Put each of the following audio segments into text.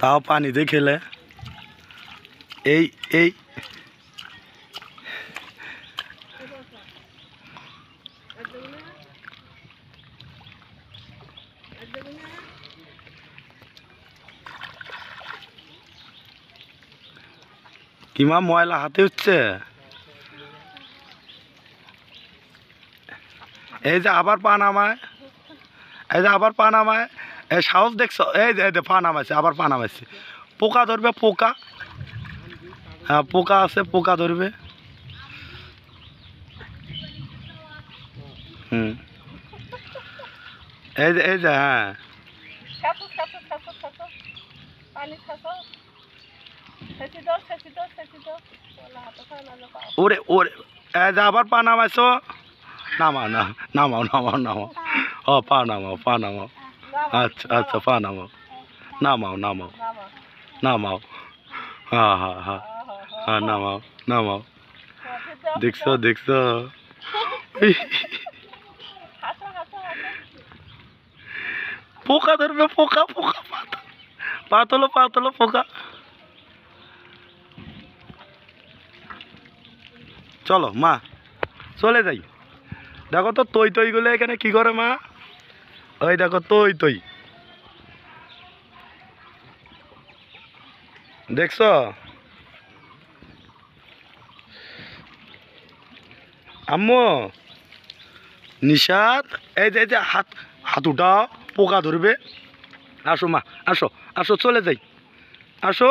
তাও পানিতে খেলে এই এই কিমা ময়লা হাতে হচ্ছে। এই যে আবার পা নামায়, এই যে আবার পা নামায়, এই সাহস দেখছো, এই যে পা নামাইছে, আবার পা নামাইছে। পোকা ধরবে, পোকা। হ্যাঁ পোকা আছে, পোকা ধরবে। এই যে হ্যাঁ ওরে ওরে, এই যে আবার পা নামাইছো। নামাও না, নামাও নামাও নামাও। ও পা নামাও, পা নামাও। আচ্ছা আচ্ছা পা নামাও, নামাও নামাও নামাও। হ্যাঁ হ্যাঁ হ্যাঁ হ্যাঁ নামাও নামাও। দেখছো দেখছো, পোকা ধরবে, পোকা পোকা। পাতলো পাতলো পোকা। চলো মা চলে যাই। দেখো তো তৈ তৈ গুলো এখানে কি করে মা, ওই দেখো তৈ তৈ, দেখছো? আম্মু নিশাত, এই যে হাত হাত উঠাও, পোকা ধরবে। আসো মা, আসো আসো চলে যাই, আসো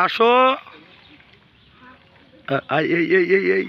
আসো। এই এই এই এই